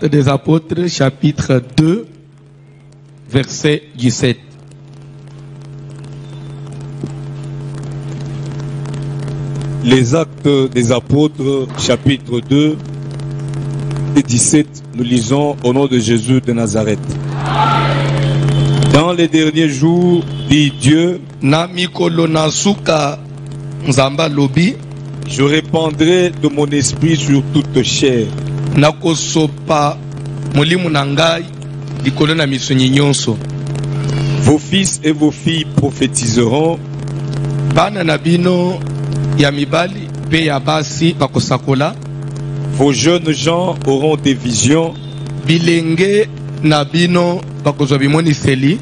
Actes des Apôtres, chapitre 2, verset 17. Les Actes des Apôtres, chapitre 2, et 17, nous lisons au nom de Jésus de Nazareth. Dans les derniers jours, dit Dieu, Na mikolo na suka nzamba lobi, je répandrai de mon esprit sur toute chair. na kosopa mulimu na ngai likolo na misuni nyonso. Vos fils et vos filles prophétiseront, Bana na bino ya mibali pe ya basi bakosakola, vos jeunes gens auront des visions, bilenge na bino bakozwa bimoniseli,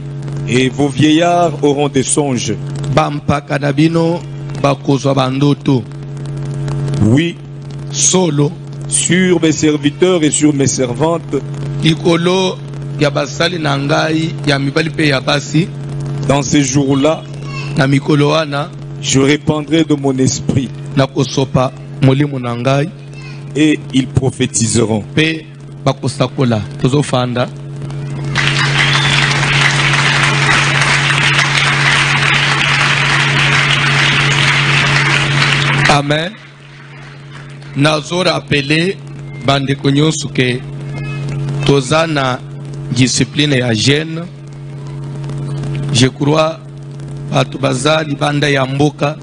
et vos vieillards auront des songes. bampaka na bino bakozwa bandoto. Oui, Solo sur mes serviteurs et sur mes servantes, likolo ya basali na ngai ya mibali pe ya basi, dans ces jours-là, na mikolo wana je répandrai de mon esprit, na kosopa mulimu na ngai et ils prophétiseront. pe bakosakola. Tozofanda. Amen. Nazo rappelé bandeko nyonso ke toza na discipline ya jeune. Je crois bato baza libanda ya mboka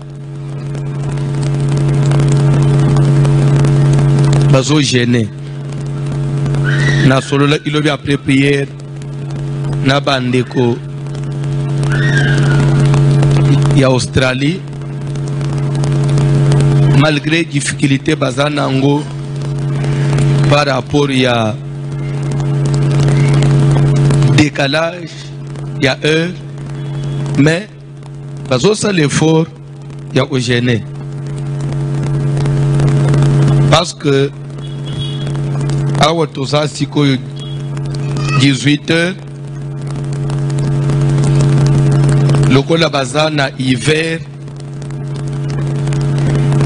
bazo gêné. Na solola ilobi après prière na bandeko ya Australie, malgré difficulté bazanango par rapport à décalage, il y a heure, mais bazo ça l'effort, il y a au gêné. Parce que à Watosa, si 18 heures, le cola bazana hiver,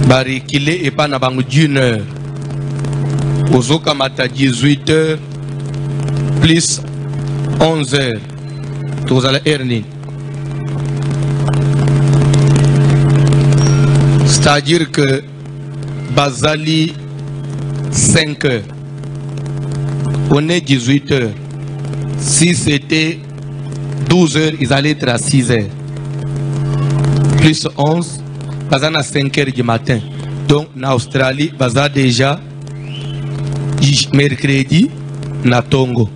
barikile et pas na bango d'une heure. Ozoka mata 18 heures plus 11 heures. Tozala erni. C'est-à-dire que bazali 5 heures. On est 18 heures. Si c'était 12 heures, ils allaient être à 6 heures. Plus 11, baza à 5 heures du matin. Donc, en Australie, baza déjà mercredi na Tongo.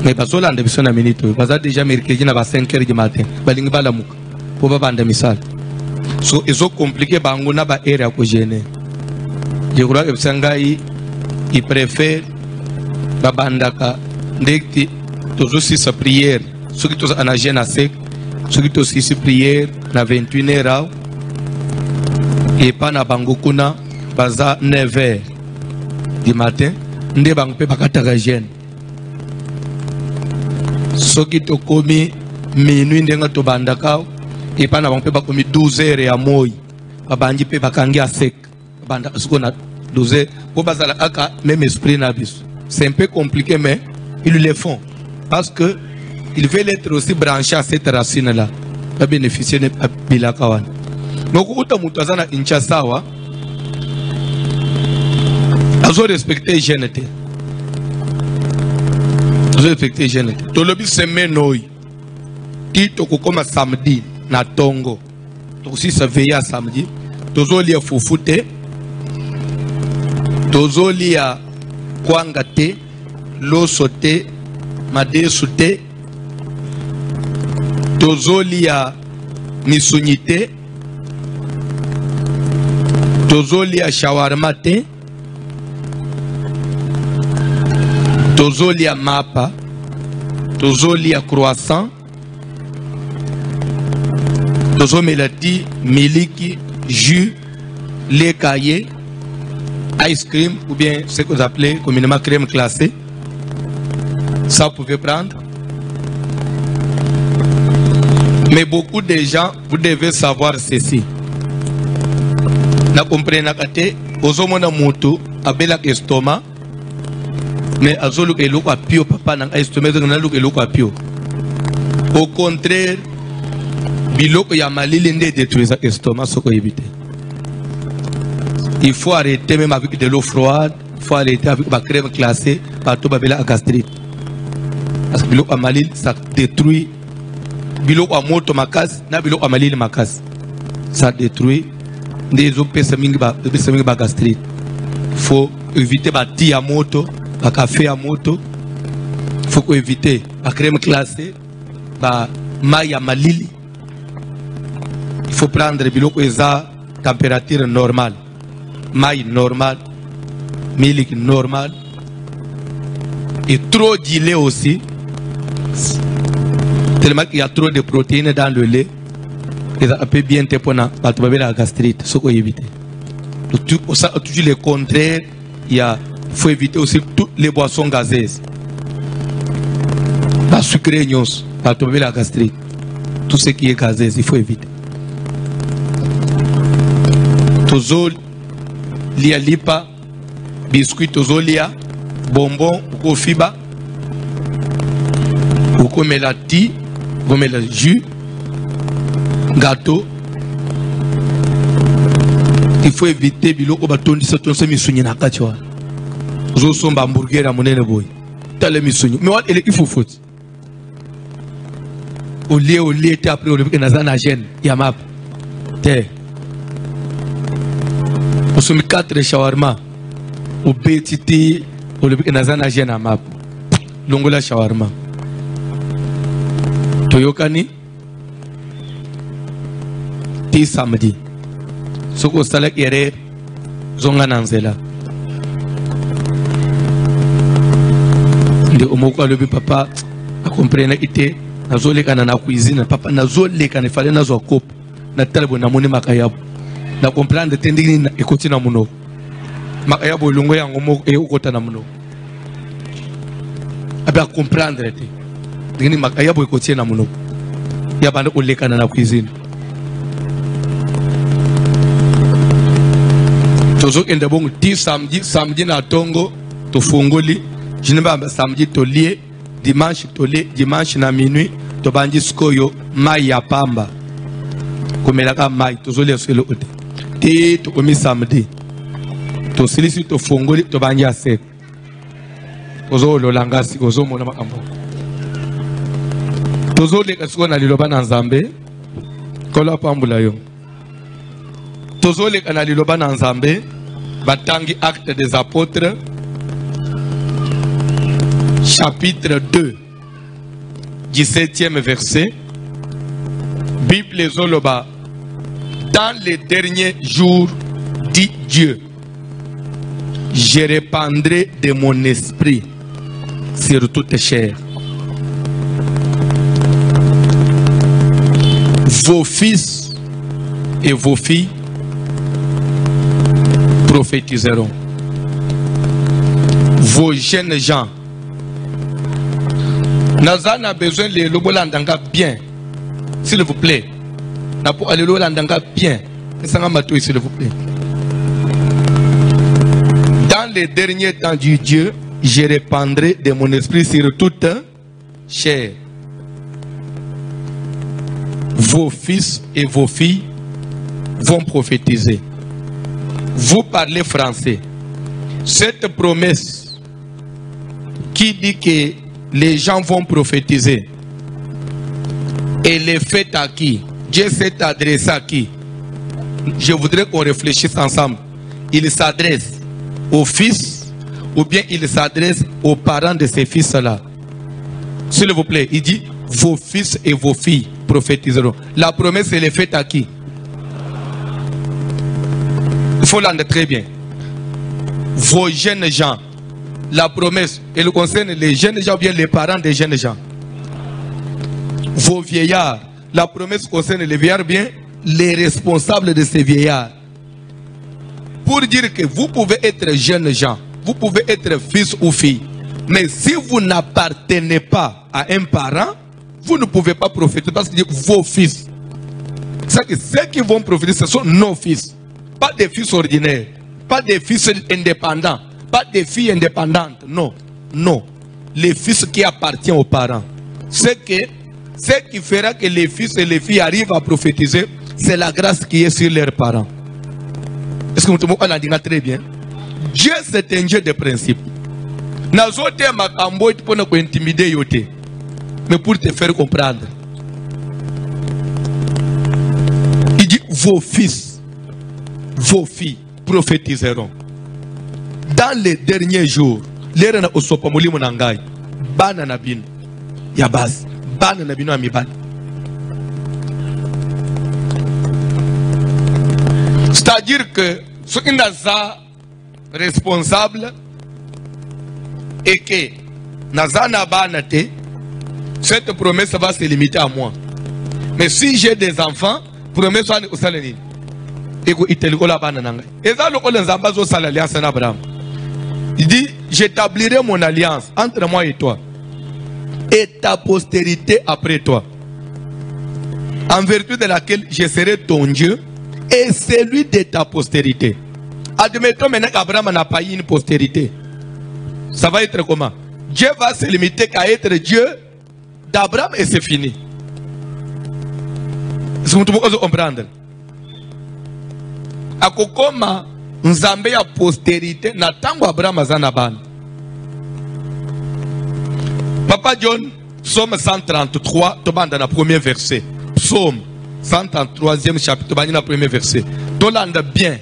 Mais bazo la ndebison na minute, baza déjà mercredi na 5 heures du matin. Balingi balamuka. Pour banda misal. So, ils ont compliqué bango na ba area ko gêner. Je crois que Sangai, il préfère babandaka ndekti tozo sisa prière. Ceux qui sont en gêne à sec, ceux qui sont sisa prière na 21 heures. Et pas na bangokuna baza 9 heures du matin nde bangpe bakataka jeune soki tokomi minuit ndenga tobandaka et pas na bangpe bakomi 12 heures ya moi babangi pe bakangi a sec banda siko na 12 heures po bazala aka même esprit na biso. C'est un peu compliqué mais ils le font parce que ils veulent être aussi branchés à cette racine là pour bénéficier de bilakawan. Donc, uta mutazana inchasawa, azo respecter jeunete. Azo respecter jeunete. Tolobi semaine noi, ti toko koma samedi na Tongo. Toko si se veiller samedi. Tozo lia fufute, tozo lia kwanga te, loso te, madesu te, tozo lia misunyite. Tozoli a shawarma te, tozoli a mapa, tozoli a croissant, tozomelati miliki, jus, lait caillé, ice cream ou bien ce que vous appelez communément crème glacée. Ça vous pouvez prendre. Mais beaucoup de gens, vous devez savoir ceci. Na comprena kate ozomona mutu abela estomac Mais azolu ke loko apio papa nang instrument na loko loko apio. Au contraire, biloko ya malili nde détruire l'estomac soko éviter. Il faut arrêter même avec de l'eau froide, il faut arrêter avec la crème glacée, partout babela à gastrite. Parce que biloko malili ça détruit biloko moto makas na biloko malili makas. Ça détruit des autres personnes ba gastrite. Il faut éviter ba ti à moto, ba café à moto. Il faut éviter la crème glacée, ba maï à malili. Il faut prendre biloko eza température normale, maï normal, milik normal, et trop de lait aussi, tellement qu'il y a trop de protéines dans le lait, et ça peut bien te prendre la gastrite, ce qu'on évite. Toujours le contraire, il faut éviter aussi toutes les boissons gazeuses, la sucrée, la gastrite, tout ce qui est gazeuse, il faut éviter. Tozo lia lipa, biscuit tozo lia, bonbon, ou fiba, ou comme la ti, comme le jus, gâteau. Il faut éviter bilo ko batondi sa ton se misunyi na kachwa. Zo somba hamburger à monene boy. Tale misunyi. Mais what il faut faute. Au lieu te après au lieu que nazana gêne, yamap. Te. Nous sommes 4 shawarma. Au BTT, au lieu que nazana gêne à map. Longola shawarma. Toyokani. Ti samedi. Soko salak yere zonga nanzela. De omoko alobi papa a comprendre ite nazoleka na cuisine papa nazoleka ne fallait nazo coupe na talbo na moni makayabu na comprendre tendini na ekoti na muno makayabu longo yango moko e ukota na muno aba comprendre te dini makayabu ekoti na muno ya bande oleka na cuisine. Tozo ende bongo ti samedi na tongo to fongoli jineba samedi to lié dimanche na minuit to banji skoyo mai ya pamba komelaka mai tozo le selo ote ti to komi samedi to silisi to fongoli to banji ase tozo lolangasi tozo mona makambo tozo le kasiko na liloba na nzambe kola pambula yo tozo le kana liloba na nzambe batangi acte des apôtres chapitre 2 17e verset Bible zoloba dans les derniers jours dit Dieu je répandrai de mon esprit sur toute chair vos fils et vos filles prophétiseront. Vos jeunes gens. Nazan a besoin de l'obolandanga bien. S'il vous plaît. N'a pour aller l'obolandanga bien. S'il vous plaît. Dans les derniers temps du Dieu, je répandrai de mon esprit sur toute chair. Vos fils et vos filles vont prophétiser. Vous parlez français. Cette promesse qui dit que les gens vont prophétiser, elle est faite à qui? Dieu s'est adressé à qui? Je voudrais qu'on réfléchisse ensemble. Il s'adresse aux fils ou bien il s'adresse aux parents de ces fils-là? S'il vous plaît, il dit vos fils et vos filles prophétiseront. La promesse, elle est faite à qui? Il faut l'entendre très bien. Vos jeunes gens, la promesse, elle concerne les jeunes gens ou bien les parents des jeunes gens. Vos vieillards, la promesse concerne les vieillards ou bien les responsables de ces vieillards. Pour dire que vous pouvez être jeunes gens, vous pouvez être fils ou fille, mais si vous n'appartenez pas à un parent, vous ne pouvez pas prophétiser parce que vos fils. C'est que ceux qui vont prophétiser, ce sont nos fils. Pas des fils ordinaires, pas des fils indépendants, pas des filles indépendantes, non. Non. Les fils qui appartiennent aux parents. Ce qui fera que les fils et les filles arrivent à prophétiser, c'est la grâce qui est sur leurs parents. Est-ce que vous comprenez très bien? Dieu, c'est un Dieu de principe. Nazote makambo pour ne pas intimider yote, mais pour te faire comprendre. Il dit vos fils, vos filles prophétiseront. Dans les derniers jours, les rena osopamoli monangai, bana nabino, yabas, bana nabino amiban. C'est-à-dire que ce qui n'a pas responsable et que Nazana Banate, cette promesse va se limiter à moi. Mais si j'ai des enfants, promesse va au salani. Et que iteliko banananga. Et ça, le Zambazo sal alliance en Abraham. Il dit, j'établirai mon alliance entre moi et toi, et ta postérité après toi, en vertu de laquelle je serai ton Dieu et celui de ta postérité. Admettons maintenant qu'Abraham n'a pas eu une postérité. Ça va être comment? Dieu va se limiter qu'à être Dieu d'Abraham et c'est fini. Est-ce que vous pouvez comprendre? À Kokoma, Nzambe a postérité, na tango Abraham azanaban. Papa John, Psaume 133, toba dans le premier verset. Psaume 133e chapitre, toba dans le premier verset. Tolanda bien.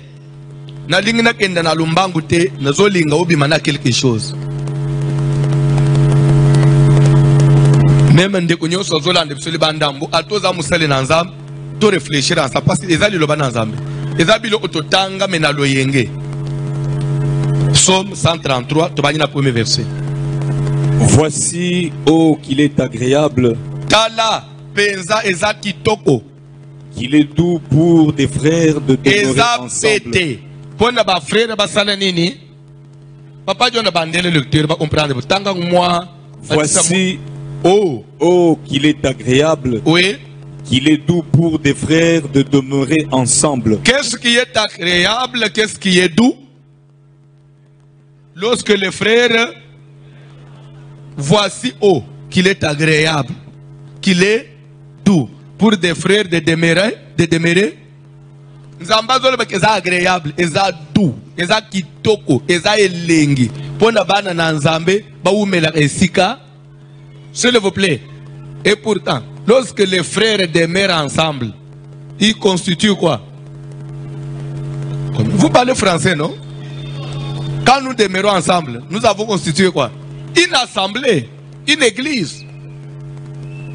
Na lingna kenda na lumbangu te, na zo linga obi mana quelque chose. Même ndeko nyoso zolanda bisoli bandambo, atoza musale na nzambe, to réfléchir à ça parce que ezali loba na nzambe. Ezabilo ototanga mena loyenge. Psaume 133, toba dans le premier verset. Voici, oh, qu'il est agréable, Tala penza eza kitoko, qu'il est doux pour des frères de demeurer ensemble. Pona ba frère ba sala nini? Papa John bandele lecteur ba comprendre tanga moi. Voici, oh, qu'il est agréable. Oui. Qu'il est doux pour des frères de demeurer ensemble. Qu'est-ce qui est agréable? Qu'est-ce qui est doux? Lorsque les frères, voici, oh, qu'il est agréable, qu'il est doux pour des frères de demeurer. Nzambazo le eza agréable, eza doux, eza kitoko, eza elengi. Pona bana na nzambe ba umela esika. S'il vous plaît. Et pourtant, lorsque les frères demeurent ensemble, ils constituent quoi? Vous parlez français, non? Quand nous demeurons ensemble, nous avons constitué quoi? Une assemblée, une église.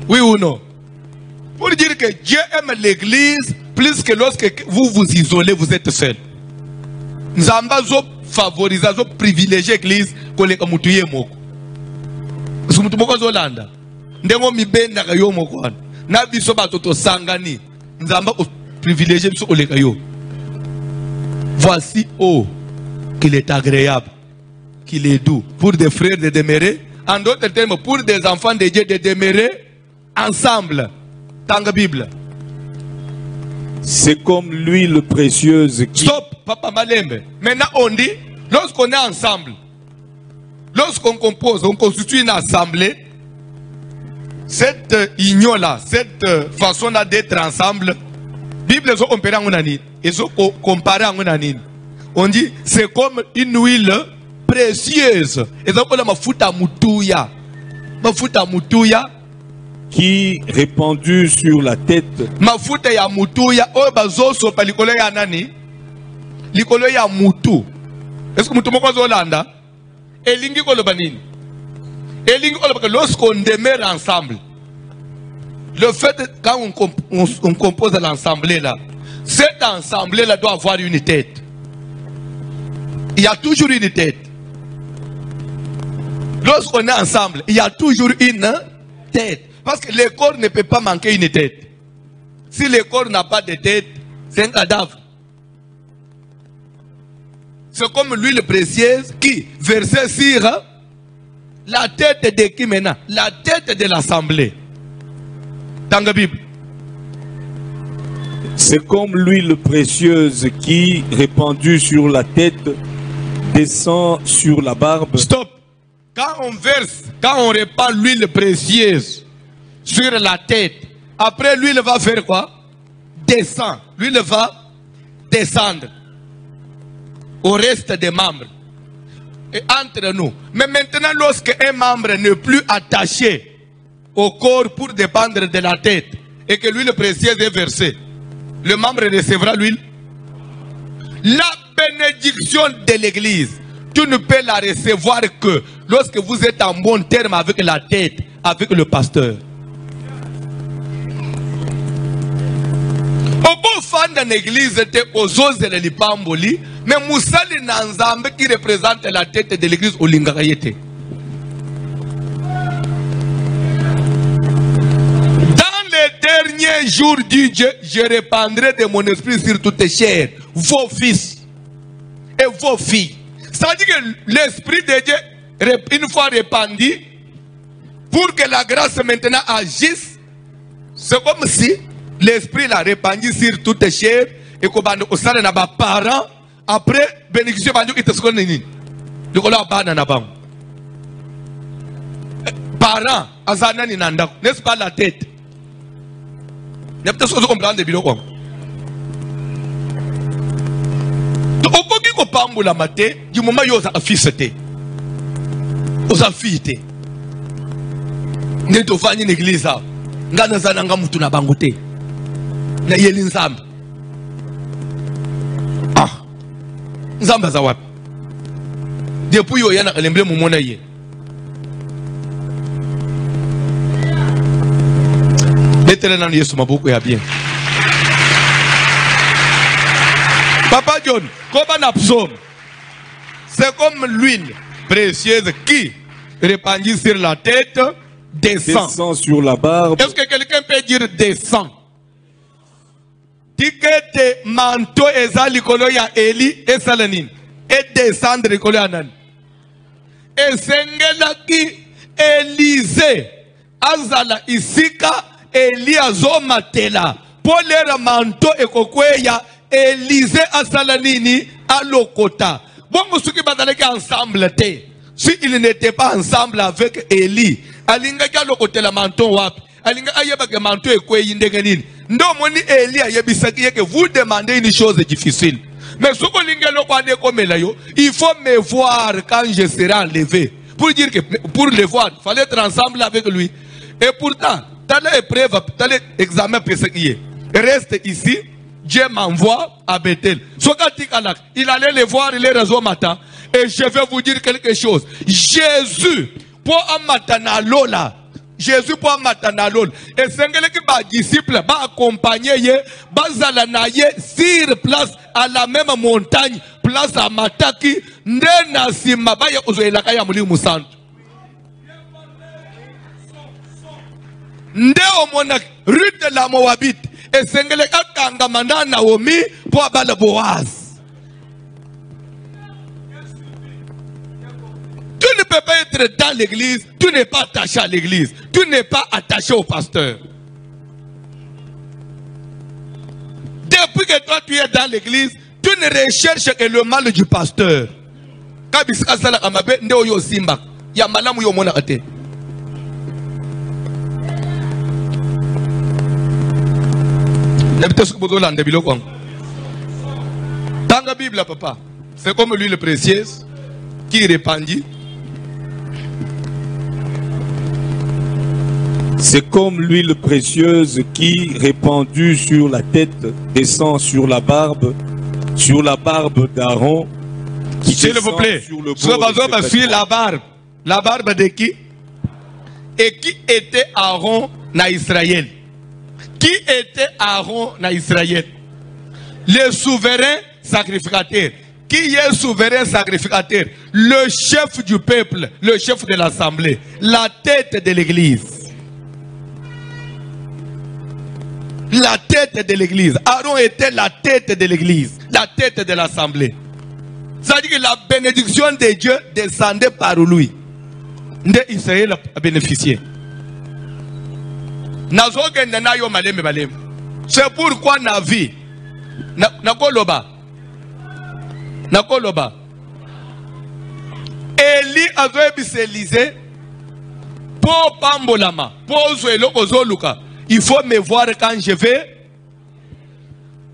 Oui ou non? Pour dire que Dieu aime l'église plus que lorsque vous vous isolez, vous êtes seul. Nous avons favorisé, privilégié l'église que les kamutouye moko. Parce que nous avons Zolanda. Ndengo mibenda kayo moko. Na biso batoto sangani. Nous avons privilégié biso ole kayo. Voici, oh, qu'il est agréable, qu'il est doux pour des frères de demeurer. En d'autres termes, pour des enfants de Dieu de demeurer ensemble. Dans la Bible. C'est comme l'huile précieuse qui... Stop, Papa Malembe. Maintenant on dit, lorsqu'on est ensemble, lorsqu'on compose, on constitue une assemblée, cette union-là, cette façon-là d'être ensemble, Bible est comparée en anine. On dit, c'est comme une huile précieuse. Et ça, on a mafuta mutuya. Mafuta mutuya. Qui répandue sur la tête. Mafuta ya mutuya. Oh, bazo sopa likolo ya nani? Likolo ya mutu. Est-ce que mutu moko zolanda? Elingi koloba nini? Elingi koloba lorsqu'on demeure ensemble. Le fait quand on compose l'assemblée là, cette assemblée là doit avoir une tête. Il y a toujours une tête. Lorsqu'on est ensemble, il y a toujours une tête. Parce que le corps ne peut pas manquer une tête. Si le corps n'a pas de tête, c'est un cadavre. C'est comme l'huile précieuse qui versait sur la tête de qui maintenant? La tête de l'assemblée. Dans la Bible. C'est comme l'huile précieuse qui, répandue sur la tête, descend sur la barbe. Stop. quand on répand l'huile précieuse sur la tête, après l'huile va faire quoi? Descendre. L'huile va descendre au reste des membres et entre nous. Mais maintenant, lorsque un membre n'est plus attaché au corps pour dépendre de la tête et que l'huile précieuse est versée, le membre recevra l'huile. La bénédiction de l'église, tu ne peux la recevoir que lorsque vous êtes en bon terme avec la tête, avec le pasteur. Au beau fan de l'église était aux os de l'Ipamboli, mais Moussali Nanzambe qui représente la tête de l'église au Lingaraïete. Dans les derniers jours du Dieu, je répandrai de mon esprit sur toutes tes chairs, vos fils et vos filles. Ça dit que l'esprit de Dieu, une fois répandu, pour que la grâce maintenant agisse, c'est comme si l'esprit l'a répandu sur toutes les chairs et qu'on a aussi nos parents. Après, bénédiction, parents, n'est-ce pas la tête? N'est-ce pas ce qu'on comprend de bilo? Au pambo la maté, du moment où vous avez fils, vous avez fille. Vous avez fait une église. Vous avez fait une bangote. Vous avez fait une zambe. Ah, zambe zawap. Depuis vous avez l'emblème au monde. L'éternel Yesu mabuku ya bien. Papa John, c'est comme l'huile précieuse qui, répandue sur la tête, descend sur la barbe. Est-ce que quelqu'un peut dire descend? Tikete manto ezali koloya Eli et Salanine et descendre koloya nan. Et sengela ki Élisée azala isika Elia zomatela polera manto ekokweya Élisée à Salanini à Lokota. Bon, ceux qui battent ensemble, si ils n'étaient pas ensemble avec Élie, alinga ka Lokota la manton wap, alinga ayeba ke manton ekwe yindeganin. Ndo moni Élie ayebisaki que vous demandez une chose difficile. Mais ce que linga lokwane comme yo, il faut me voir quand je serai enlevé. Pour dire que pour le voir, il fallait être ensemble avec lui. Et pourtant, dans l'épreuve, dans l'examen persécuté, reste ici. Dieu m'envoie à Bethel. Il allait les voir, il les réseaux matin. Et je vais vous dire quelque chose. Jésus, pour amatana lola. Jésus pour amatana lola. Et c'est que les disciples va accompagner, bazalanaye sur place à la même montagne, place à Mataki, ndena simabaya uzoelaka ya muli musantu. Ndeo mona Ruth de la Moabite. Et sengele akanga manda Naomi pour abala Boaz. Tu ne peux pas être dans l'église, tu n'es pas attaché à l'église, tu n'es pas attaché au pasteur. Depuis que toi tu es dans l'église, tu ne recherches que le mal du pasteur. Kabiska sala amabe ndeo yo simba. Ya malamu yo mona ate. Dans la Bible, papa, c'est comme l'huile précieuse qui répandit. C'est comme l'huile précieuse qui, répandue sur la tête, descend sur la barbe d'Aaron. S'il vous plaît, sur la barbe. La barbe de qui? Et qui était Aaron na Israël? Qui était Aaron en Israël? Le souverain sacrificateur. Qui est souverain sacrificateur? Le chef du peuple, le chef de l'assemblée, la tête de l'église. La tête de l'église. Aaron était la tête de l'église, la tête de l'assemblée. Ça veut dire que la bénédiction de Dieu descendait par lui. Israël a bénéficié. C'est pourquoi Navi Nakoloba Élie Eli azoebiselize pour pambolama, pour zoelo ozoluka. Il faut me voir quand je vais.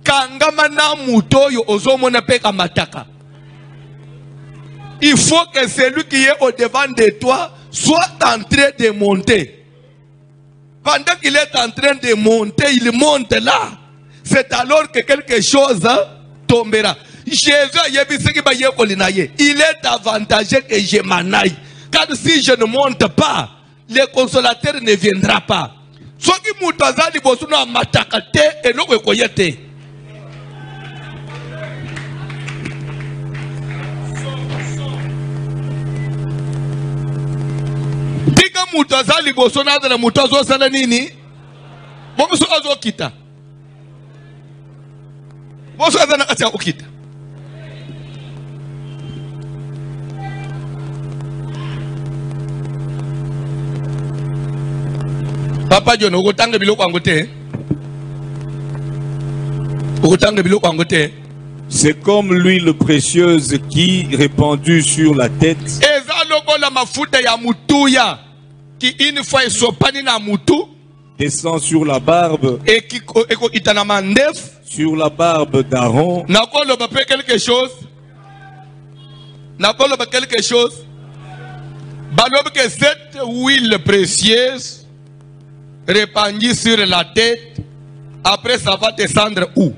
Kangama na mutoyo ozomona peka mataka. Il faut que celui qui est au devant de toi soit en train de monter. Pendant qu'il est en train de monter, il monte là. C'est alors que quelque chose tombera. Jésus il est avantageux que je m'en aille. Car si je ne monte pas, le consolateur ne viendra pas. Ce qui mutazali bosuna matakate et non koyete. Tika mutazali bosuna na mutazo sana nini? Bomuso azo kita. Boso azana kacha ukita. Papa John, ukutanga biloko angote. Ukutanga biloko angote. C'est comme l'huile précieuse qui, répandue sur la tête, Eza loko la mafuta ya mutuya ki une fois sopani na mutu descend sur la barbe, et qui eko itana mandef. sur la barbe d'Aaron, Nakolo ba pe quelque chose. Nakolo ba quelque chose. Balobe que cette huile précieuse répandue sur la tête, après ça va descendre où?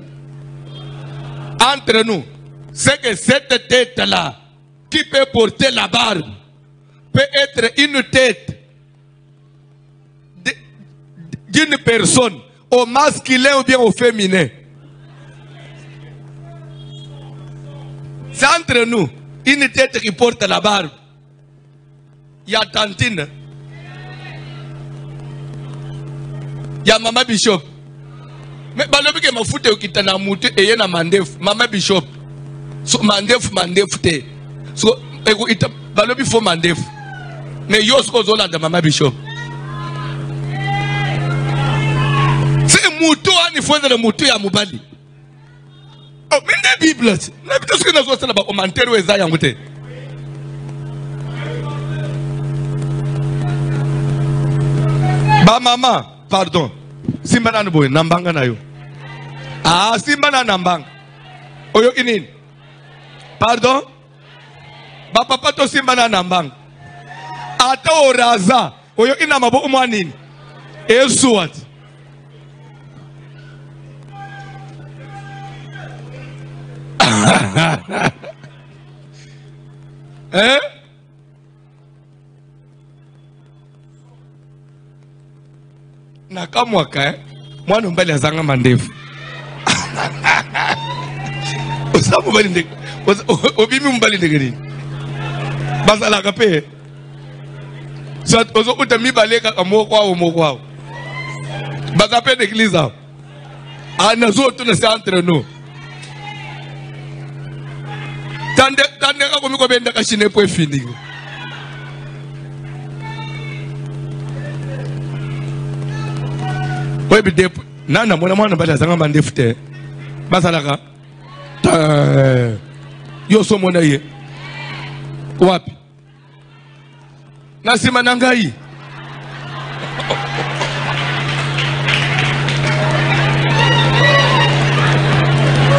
Entre nous, c'est que cette tête-là, qui peut porter la barbe, peut être une tête d'une personne, au masculin ou bien au féminin. C'est entre nous, une tête qui porte la barbe. Il y a Tantine. Il y a Mama Bishop. Mais balobi ke mafuta ukitana mutu eye na mandef Mama Bishop. So mandef te. So ego ita balobi fo mandef. Mais yos ko zola de Mama Bishop. C'est mutu ani fo de mutu ya mubali. Oh, mais la Bible. Na bitu ce que nous avons ba commentaire weza yangu te. Ba mama, pardon. Simba na boy, nambanga na yo. Ah, simba na nambanga. Oyo inini? Pardon? Ba papa to simba na nambanga. Ata oraza. Oyo ina mabo umwanini. Esuat. Eh? Nakamwaka mwana mbali azanga mandefu. Osamu mbali ndeke. Obimi mbali ndeke nini? Basala kape. So ozo utami baleka kamoko. Bakape d'église. Ana zo tu na centre no. Tande ka komiko benda ka shine po fini. Bide nana mwana mwana bala zanga mandefute basalaka yo so mona ye wapi nasima nangai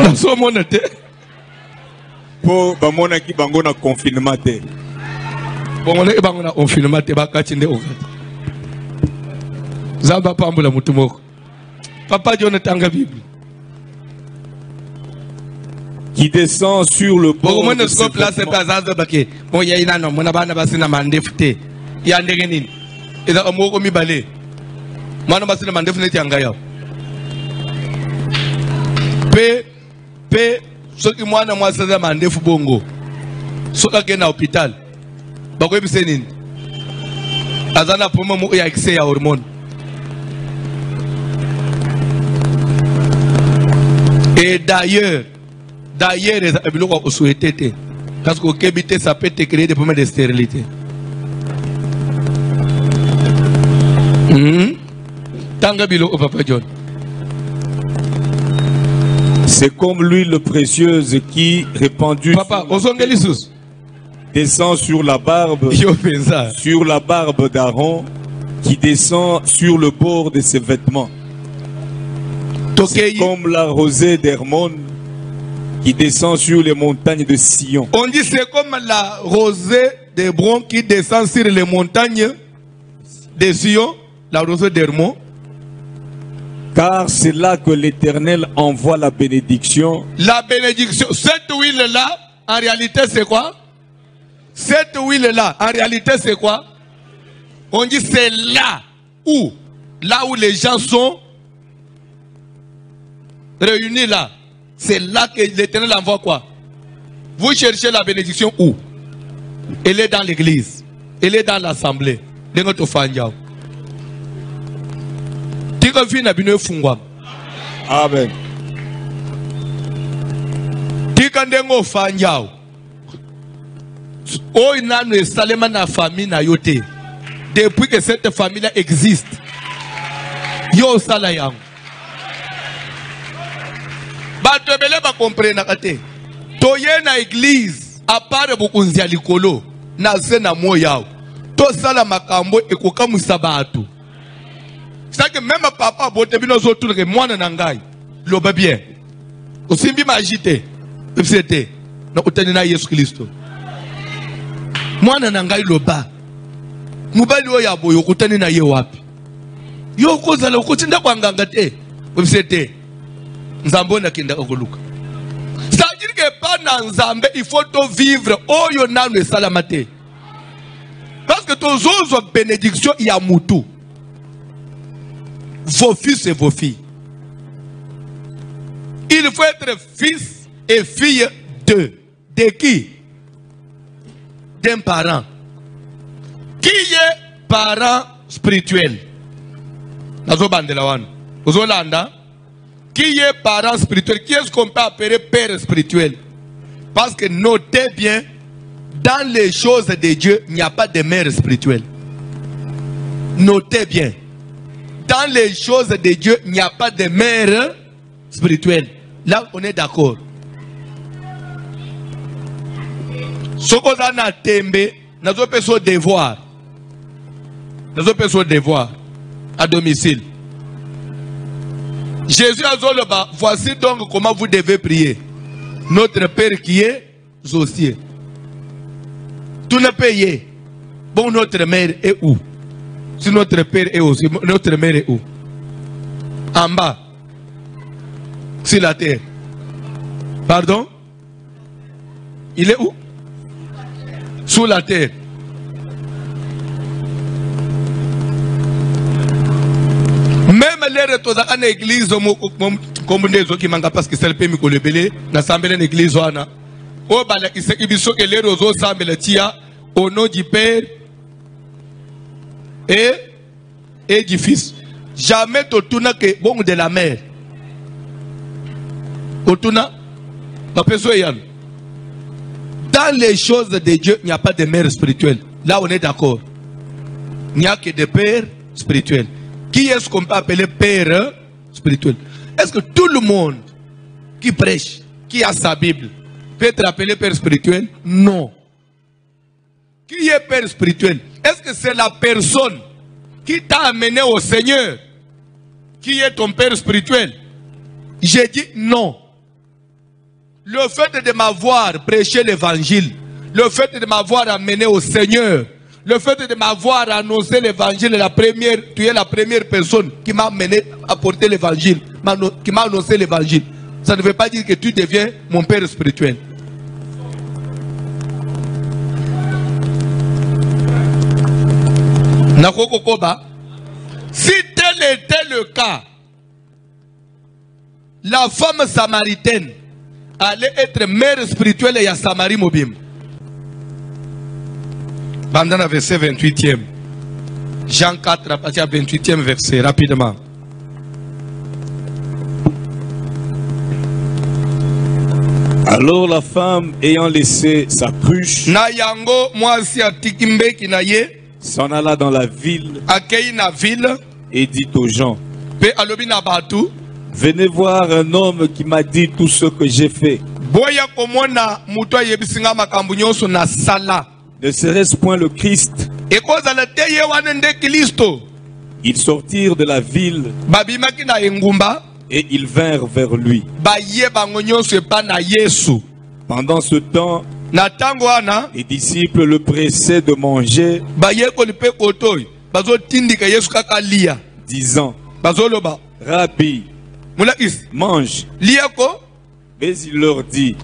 na so mona te po bamona ki bango na confinement te. Bongona e bango na confinement te bakati nde okati zamba pambula mutu moko. Papa John tanga Bible. Qui descend sur le bord de ce place bake. Bon ya ina no mona bana basina mandefute. Ya ndenge nini? Eza omoko mibale. Mwana basina mandefute yanga yao. Pe soki mwana mwasa za mandefu bongo. Soka kena hospital. Bako ebise nini? Azana poma mo ya excès ya hormone. Et d'ailleurs, parce qu'au Québec, ça peut te créer des problèmes de stérilité. Papa John. C'est comme l'huile précieuse qui, répandue, Papa, descend sur la barbe d'Aaron, qui descend sur le bord de ses vêtements. C'est comme la rosée d'Hermon qui descend sur les montagnes de Sion. On dit c'est comme la rosée d'Hébron qui descend sur les montagnes de Sion, la rosée d'Hermon. Car c'est là que l'Éternel envoie la bénédiction. La bénédiction, cette huile-là, en réalité c'est quoi? Cette huile-là, en réalité c'est quoi? On dit c'est là où les gens sont réunis là. C'est là que l'Éternel envoie quoi? Vous cherchez la bénédiction où? Elle est dans l'église. Elle est dans l'assemblée. Amen. Tikandengo fanjao. Oh, il n'a pas salema na famille na yote. Depuis que cette famille existe. Yo salayang. Batebele ba comprendre kate. Toye na église à part bukunzia likolo na se na moya. To sala makambo ekoka musabatu. C'est que même papa bote bino zo tout que moi na ngai. Lo ba bien. Osimbi magite. C'était na utani na Yesu Kristo. Moi na ngai lo ba. Mubali oya boyo kutani na ye wapi. Yo kozala ukutinda kwa nganga te. C'était Nzambona kinda okoluka. C'est-à-dire que pendant Nzambe, il faut to vivre oyo nanu salamate. Parce que tous autres bénédictions il y a mutu. Vos fils et vos filles. Il faut être fils et fille de qui? D'un parent. Qui est parent spirituel? Nazo bandela wan. Ozolanda. Qui est parent spirituel? Qui est-ce qu'on peut appeler père spirituel? Parce que notez bien, dans les choses de Dieu, il n'y a pas de mère spirituelle. Notez bien. Dans les choses de Dieu, il n'y a pas de mère spirituelle. Là, on est d'accord. Ce qu'on a tembe, nous avons besoin de devoir. Nous avons besoin de devoir à domicile. Jésus a dit, voici donc comment vous devez prier. Notre Père qui est aux cieux. Tout ne paye. Bon, notre mère est où? Si notre Père est aussi, notre mère est où? En bas. Sur la terre. Pardon? Il est où? Sous la terre. Même les retours à l'église, comme des autres qui manquent parce que c'est le pays qui le belé, n'a semblé l'église. Au bala qui s'est ébisso que les roseaux semblent tia au nom du Père et du Fils. Jamais totuna que bon de la mère. Totuna, la personne est dans les choses de Dieu, il n'y a pas de mère spirituelle. Là, on est d'accord. Il n'y a que des pères spirituels. Qui est-ce qu'on peut appeler père spirituel? Est-ce que tout le monde qui prêche, qui a sa Bible, peut être appelé père spirituel? Non. Qui est père spirituel? Est-ce que c'est la personne qui t'a amené au Seigneur qui est ton père spirituel? J'ai dit non. Le fait de m'avoir prêché l'évangile, le fait de m'avoir amené au Seigneur, le fait de m'avoir annoncé l'évangile, tu es la première personne qui m'a amené à porter l'évangile, qui m'a annoncé l'évangile. Ça ne veut pas dire que tu deviens mon père spirituel. Si tel était le cas, la femme samaritaine allait être mère spirituelle et à Samarie Mobim. Pendant le verset 28e. Jean 4, à partir du 28e verset, rapidement. Alors la femme, ayant laissé sa cruche, s'en alla dans la ville et dit aux gens, Venez voir un homme qui m'a dit tout ce que j'ai fait. Ne serait-ce point le Christ? Ils sortirent de la ville et ils vinrent vers lui. Pendant ce temps, les disciples le pressaient de manger, disant, Rabbi, mange. Mais il leur dit,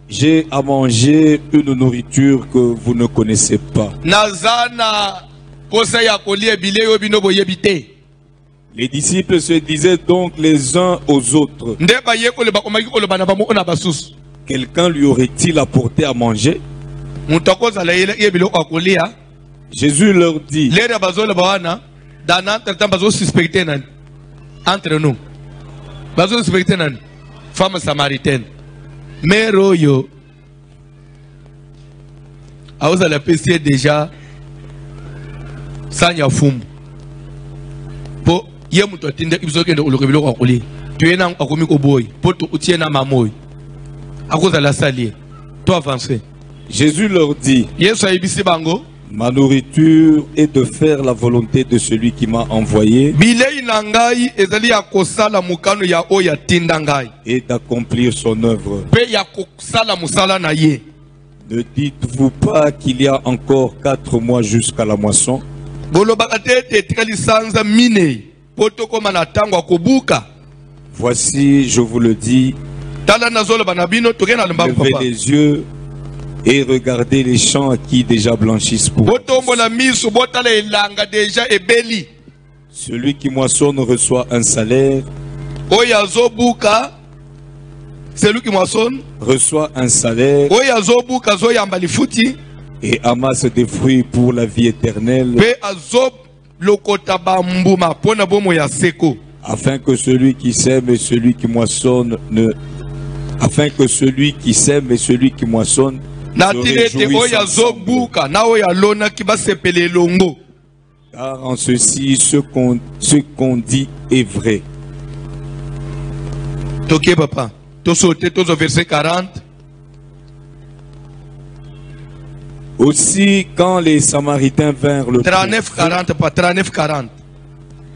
j'ai à manger une nourriture que vous ne connaissez pas. Les disciples se disaient donc les uns aux autres, quelqu'un lui aurait-il apporté à manger? Jésus leur dit, entre nous, femme samaritaine, mère Oyo, a la PC déjà Sanya Fum. Pour Yemuto Tinda Ibsoken ou le Rébello Akoli, tu es un Akomiko Boy, pour tout Utiena Mamoy. À cause de la salier, toi avancé. Jésus leur dit, Yes, Ibisi Bango. Ma nourriture est de faire la volonté de celui qui m'a envoyé et d'accomplir son œuvre. Ne dites-vous pas qu'il y a encore 4 mois jusqu'à la moisson? Voici, je vous le dis, levez les yeux et regardez les champs qui déjà blanchissent pour vous. Celui qui moissonne reçoit un salaire. Celui qui moissonne reçoit un salaire et amasse des fruits pour la vie éternelle, afin que celui qui sème et celui qui moissonne car en ceci, ce qu'on dit est vrai. Ok, papa. Au verset 40. Aussi, quand les Samaritains vinrent le 39-40.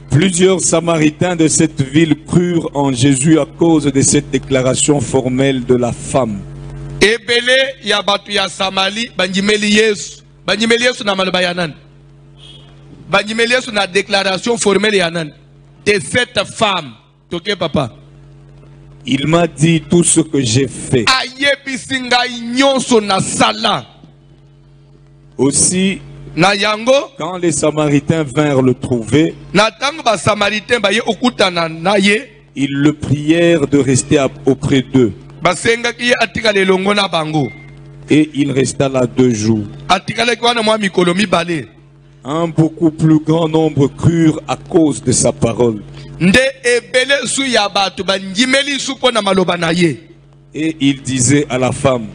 Plusieurs Samaritains de cette ville crurent en Jésus à cause de cette déclaration formelle de la femme. Ebele ya batu ya Samali banjimeli Yesu na maloba ya nani? Banjimeli Yesu na déclaration formelle ya nani? De cette femme. Toke papa. Il m'a dit tout ce que j'ai fait. Ayebisinga nyonso na sala. Aussi, na yango, quand les Samaritains vinrent le trouver, na tango ba Samaritain ba ye okutana na ye, ils le prièrent de rester auprès d'eux. Et il resta là 2 jours. Un beaucoup plus grand nombre crurent à cause de sa parole. Et il disait à la femme,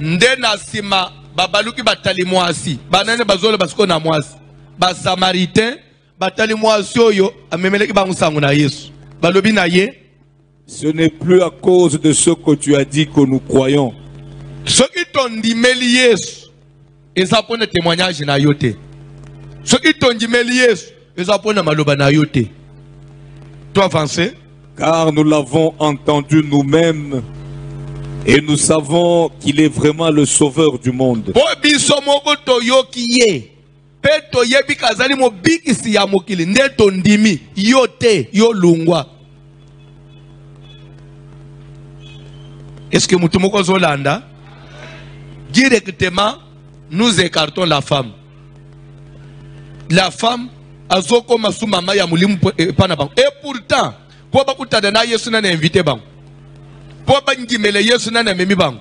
ce n'est plus à cause de ce que tu as dit que nous croyons. Ce qui t'ont dit, et ça pour le témoignage na yote. Ce qui t'ont dit, et ça pour le maloba na yote. Toi avancez. Car nous l'avons entendu nous-mêmes et nous savons qu'il est vraiment le sauveur du monde. Est-ce que Moutoumoko Zolanda, directement, nous écartons la femme. La femme, a zoko masumama ya mulimu panabang. Et pourtant, pour bakutadana Yesu na invité bang. Pour bangimele Yesu na memi bang.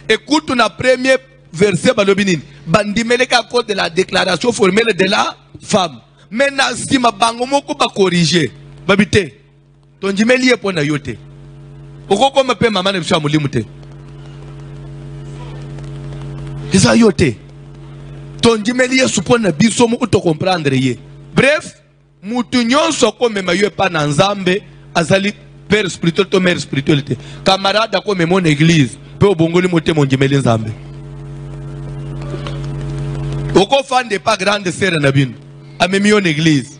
Écoute na premier verset balobinin. Bandimele à cause de la déclaration formelle de la femme. Maintenant, si ma bangomoko ba corriger. Babité. Ton jimeli est pour na yote. Pourquoi me paie maman ne soit moulimute? C'est ça yote. Ton jimeli est suppose na bisomo ou te comprendre ye. Bref, mutunyon soko me mayo pa nanzambe azali père spirituel, ton mère spiritualité. Camarade, comme mon église, peut au bongoli monter mon djemeli nzambe. Oko fan de pas grande sœur nabine, a même une église.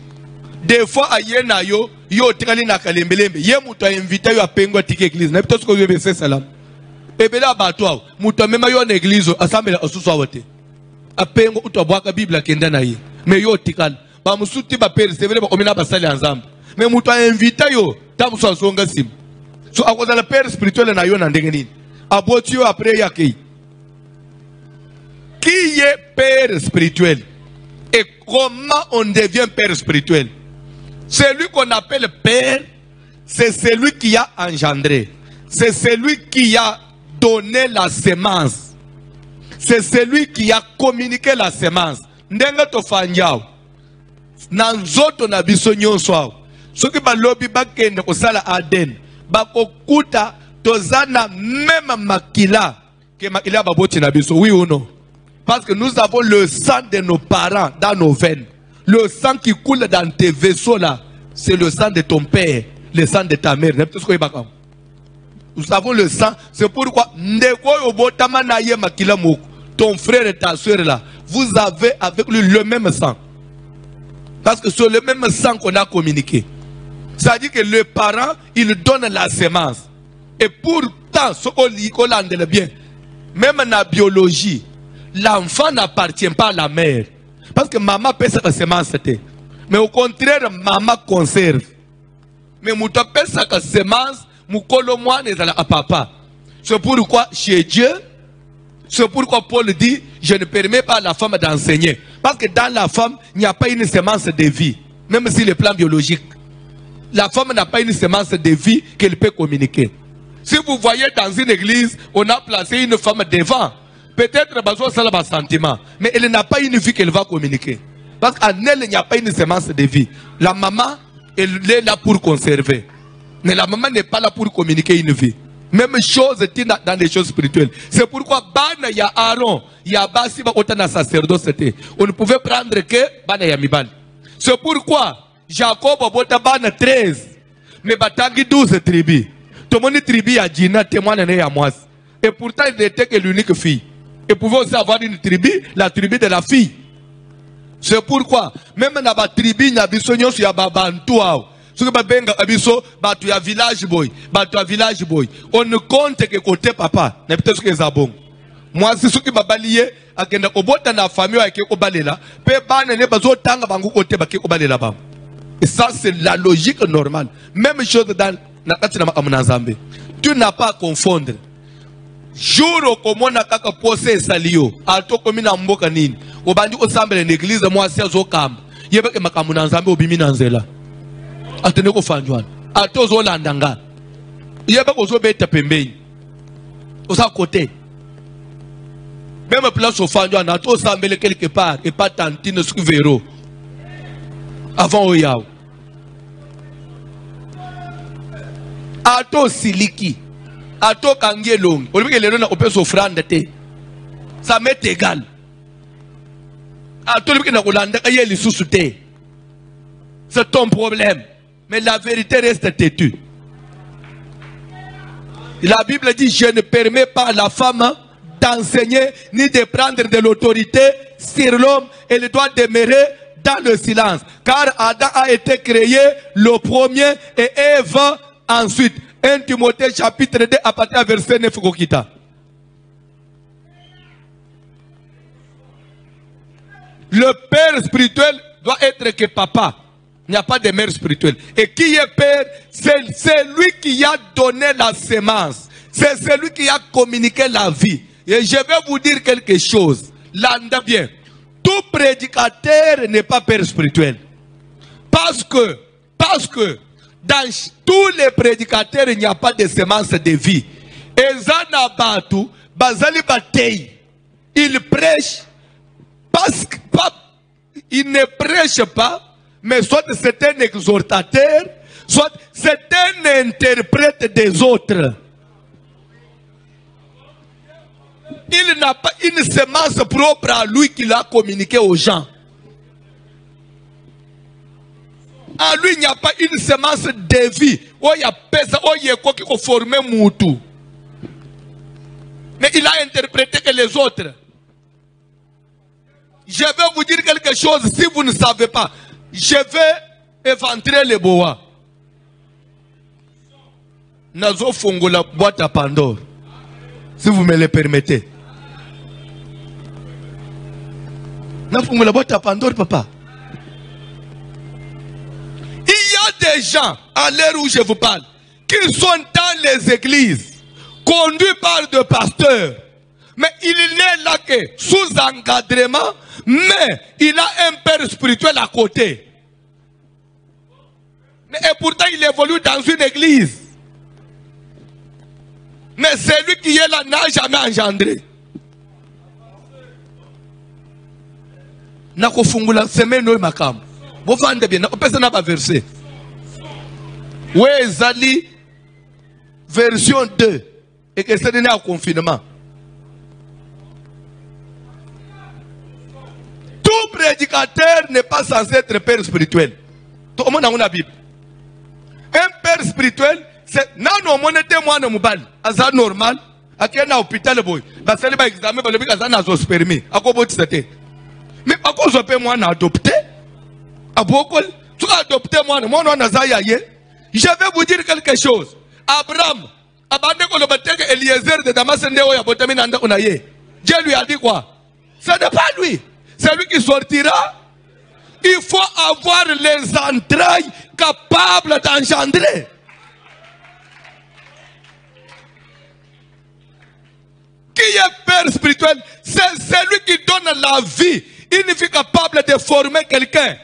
Des fois, à yena yo tikali na kalembelembe, ye muto a invité yo a pengo tiki église. Na pito sko yo bese salam. Ebela batwa, muto même yo en église, assemble osusu awote. A pengo uto boaka Bible kenda na ye. Mais yo tikali. Ba musuti ba père, c'est vrai ba omina ba sali ensemble. Mais muto a invité yo, ta muso songa sim. So a cause la père spirituel na yo na ndenge nini. Aboti yo après ya ki. Qui est père spirituel? Et comment on devient père spirituel? Celui qu'on appelle père, c'est celui qui a engendré. C'est celui qui a donné la semence. C'est celui qui a communiqué la semence. Ndenge to fanyaw. Nanzoto na biso nyonso. Soki ba lobi ba kende ko sala Aden, ba kokuta tozana même makila que makila ba boti na biso. Oui ou non? Parce que nous avons le sang de nos parents dans nos veines. Le sang qui coule dans tes vaisseaux là, c'est le sang de ton père, le sang de ta mère. Nous avons le sang. C'est pourquoi ton frère et ta soeur là, vous avez avec lui le même sang. Parce que c'est le même sang qu'on a communiqué. Ça dit que le parent, il donne la semence. Et pourtant, ce qu'on dit bien, même dans la biologie, l'enfant n'appartient pas à la mère. Parce que maman peut sa semence. Mais au contraire, maman conserve. Mais mouta peut sa semence, moukolo moi n'est à papa. C'est pourquoi chez Dieu, c'est pourquoi Paul dit, je ne permets pas à la femme d'enseigner. Parce que dans la femme, il n'y a pas une semence de vie. Même si le plan biologique. La femme n'a pas une semence de vie qu'elle peut communiquer. Si vous voyez dans une église, on a placé une femme devant. Peut-être besoin ça le sentiment, mais elle n'a pas une vie qu'elle va communiquer. Parce qu'en elle, il n'y a pas une semence de vie. La maman, elle est là pour conserver. Mais la maman n'est pas là pour communiquer une vie. Même chose dans les choses spirituelles. C'est pourquoi Bana ya Aaron, ya Basi ba otana sacerdoce. On ne pouvait prendre que Bana ya Mibali. C'est pourquoi Jacob a bota Bana 13, mais batangi 12 tribus. Tout le monde tribu a Dina témoigne à moi. Et pourtant il n'était que l'unique fille. Et pouvait aussi avoir une tribu, la tribu de la fille. C'est pourquoi, même dans la tribu, il y a des gens qui ont village boy, village boy. On ne compte que côté papa. Peut-être que c'est bon. Moi, c'est ce qui m'a balayé. Et ça, c'est la logique normale. Même chose dans la tu n'as pas à confondre. Jour au komona kaka pose salio alto komina mboka nini obandi osambele l'église moi si azokamba yebeke makamu na nzambe obimi na nzela atene ko fanjwana alto zo landanga yebeke ozobeta pembeni osa côté même place au fanjwana alto osambele quelque part et pas tantine sur véro avant oyao alto siliki Ato kangelong, olivier le na opé offrande te. Ça m'est égal. Ato olivier na kolanda kaye li susute. C'est ton problème. Mais la vérité reste têtue. La Bible dit je ne permets pas à la femme d'enseigner ni de prendre de l'autorité sur l'homme. Elle doit demeurer dans le silence. Car Adam a été créé le premier et Ève ensuite. 1 Timothée chapitre 2 à partir du verset 9 kokita. Le père spirituel doit être que papa. Il n'y a pas de mère spirituelle. Et qui est père? C'est celui qui a donné la semence. C'est celui qui a communiqué la vie. Et je vais vous dire quelque chose. L'anda bien. Tout prédicateur n'est pas père spirituel. Parce que dans tous les prédicateurs, il n'y a pas de semence de vie. Et Zanabatu, Bazali Batei, il prêche parce que il ne prêche pas, mais soit c'est un exhortateur, soit c'est un interprète des autres. Il n'a pas une semence propre à lui qu'il a communiqué aux gens. En lui, il n'y a pas une semence de vie. Oh, il y a pesa, oh, il y a quoi qui a formé Moutou. Mais il a interprété que les autres. Je vais vous dire quelque chose, si vous ne savez pas. Je vais éventrer les bois. Nazo fongo la boîte à Pandore. Si vous me le permettez. Nazo fongo la boîte à Pandore, papa. Il y a des gens, à l'heure où je vous parle, qui sont dans les églises, conduits par des pasteurs. Mais il n'est là que sous encadrement, mais il a un père spirituel à côté. Mais et pourtant il évolue dans une église. Mais celui qui est là n'a jamais engendré. Nako fungula semaine no makam. Vous vendez bien, personne n'a pas versé. Ouais, Zali, version 2, et que c'est donné au confinement. Tout prédicateur n'est pas censé être père spirituel. Tout le monde a une Bible. Un père spirituel, c'est non, non, on était moi de Moubal. C'est normal. À quel hôpital boy? Parce que les examens, parce que ça n'a pas permis. À quoi vous dites? Mais à quoi je peux moi adopter? À beaucoup, tu as adopté moi, on a zayaye. Je vais vous dire quelque chose. Abraham, Eliezer de Damas, Dieu lui a dit quoi? Ce n'est pas lui. C'est lui qui sortira. Il faut avoir les entrailles capables d'engendrer. Qui est père spirituel? C'est celui qui donne la vie. Il n'est pas capable de former quelqu'un.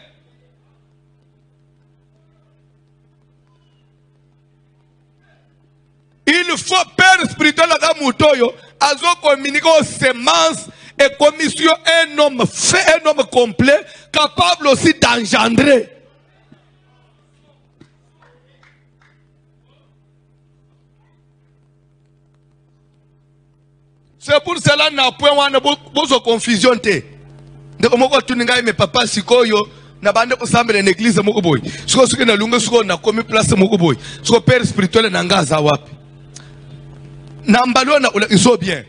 Il faut père spirituel à Moutoyo, azo communiquer aux semences et commission un homme fait, un homme complet, capable aussi d'engendrer. C'est pour cela que nous avons beaucoup de confusion. Nous avons mes papas sikoyo. Na bande ko sambele l'église moko boy. Siko siko na lunga siko na komi place moko boy. Siko père spirituel na ngaza wapi. Na mbalo na iso bien.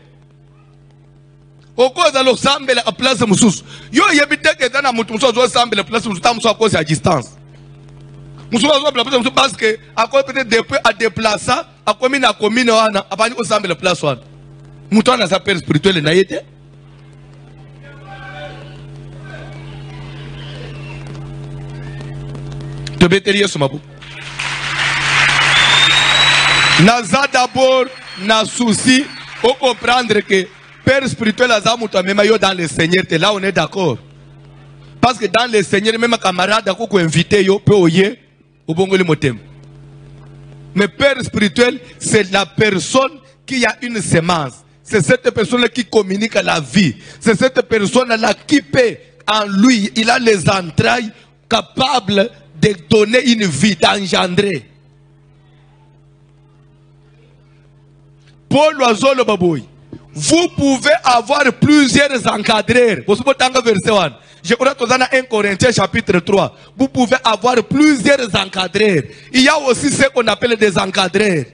Okoza lo sambele a place mususu. Yo yebiteke dana mutu mususu zo sambele place mususu tamuso a cause à distance. Mususu zo place mususu parce que à cause peut-être depuis à déplacer à commune wana abani ko sambele place wana. Mutu na sa père spirituel na yete. Naza d'abord na souci pour comprendre que père spirituel azamuta même yo dans le Seigneur, là on est d'accord. Parce que dans le Seigneur même camarade ko invité yo peut oyer au bongoli motem. Mais père spirituel c'est la personne qui a une semence. C'est cette personne qui communique la vie. C'est cette personne là qui peut en lui, il a les entrailles capables de donner une vie, d'engendrer. Paul Loiseau le Baboui. Vous pouvez avoir plusieurs encadreurs. Je crois que dans 1 Corinthiens chapitre 3, vous pouvez avoir plusieurs encadreurs. Il y a aussi ce qu'on appelle des encadreurs.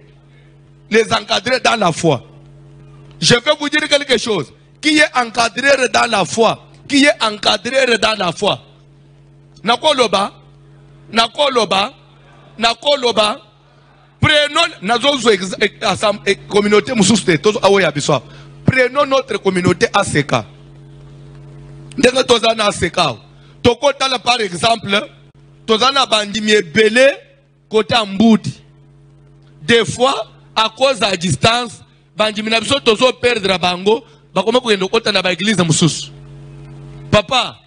Les encadreurs dans la foi. Je vais vous dire quelque chose. Qui est encadreur dans la foi? Qui est encadreur dans la foi? Nakoloba. Nakoloba, Nakoloba, prenons communauté prenons notre communauté ACK. Dès tozana ACK, tokotala par exemple, tozana bandimie belé côté Amboudi. Des fois, à cause de la distance, bandimie nabiso tozo perdre bango, bakoma kugenda kota na ba église mususu. Papa,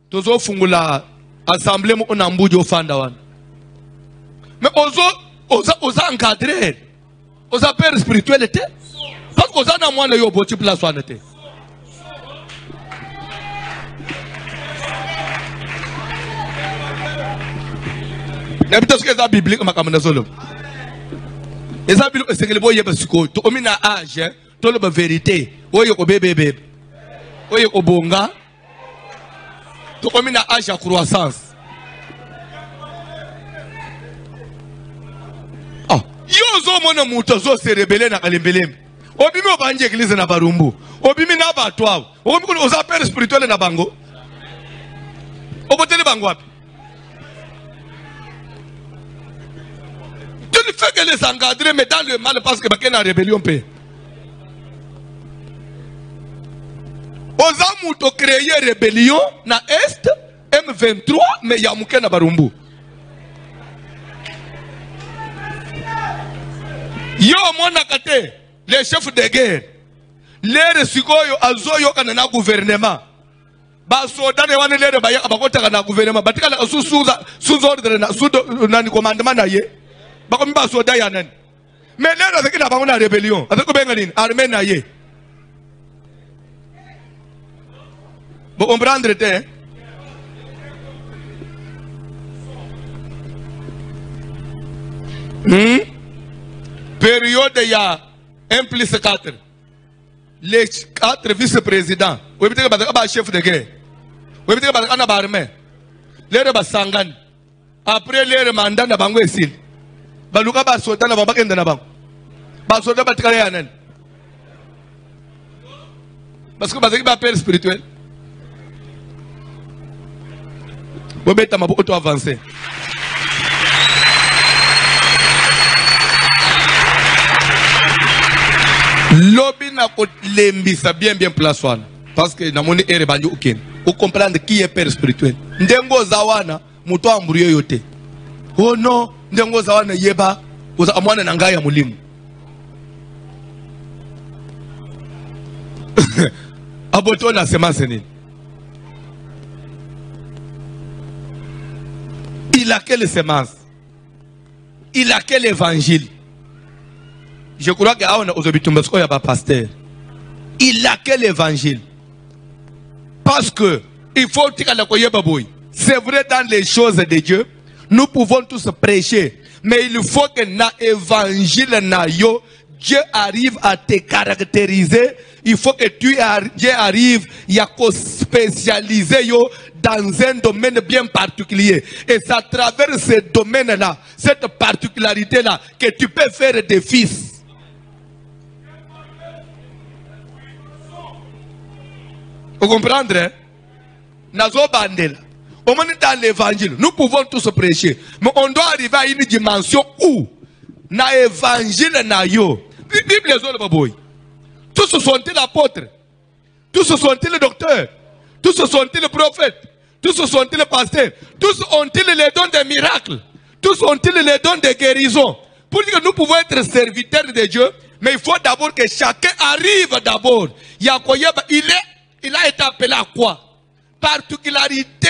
tozo fungula assemblée mo na Amboudi ofanda wana. Mais oza encadrer, oza père spirituel te, parce que oza na mwana yo boti place wana te. N'habite ce que ça biblique makamana solo. Et ça biblique c'est que le boy yebasiko, to omina âge, to le vérité, oyo ko bébé, oyo ko bonga. To omina âge à croissance. mona muto zo se rebelle na kalembelem. Obimi obanje église na barumbu. Obimi na batwa. Obimi oza père spirituel na bango. Obotele bango wapi? Tu ne fais que les encadrer mais dans le mal parce que bakena na rébellion pe. Oza muto créer rébellion na est M23 mais ya muke na barumbu. Yo mona kate les chefs de guerre les sikoyo azoyo kana na gouvernement ba soda ne wane lere ba bakota kana gouvernement batikala sous ordre na sous nani commandement na ye ba ko ba soda ya nani mais lere c'est kina ba na rébellion avec ko benga nini armée na ye bo comprendre te période il y a 1 plus 4. Les 4 vice-présidents. Vous avez dit chef de guerre. Vous avez dit que armée. Les sangan. Après les mandats na bango esil. Baluka ba soda na babakenda na bango. Ba soda ba tikale yanen. Parce que bazaki ba père spirituel. Vous beta mabo auto avancer. Lobby n'a pas lembisa bien place one parce que na moni ere banjo uken ou comprendre qui est père spirituel ndengo zawana muto amburiyo yote oh non ndengo zawana yeba uza amwana na ngaya mulimu aboto na sema senini il a quelle semence il a quel évangile. Je crois que pasteur. Il a quel évangile? Parce que il faut que c'est vrai dans les choses de Dieu, nous pouvons tous prêcher, mais il faut que dans l'évangile Dieu arrive à te caractériser. Il faut que Dieu arrive à spécialiser dans un domaine bien particulier. Et c'est à travers ce domaine-là, cette particularité-là, que tu peux faire des fils. Vous comprenez? Dans l'évangile, nous pouvons tous prêcher. Mais on doit arriver à une dimension où, dans l'évangile, tous sont-ils apôtres? Tous sont-ils docteurs? Tous sont-ils prophètes? Tous sont-ils pasteurs? Tous ont-ils les dons de miracles? Tous ont-ils les dons de guérison? Pour dire que nous pouvons être serviteurs de Dieu, mais il faut d'abord que chacun arrive d'abord. Il a été appelé à quoi? Particularité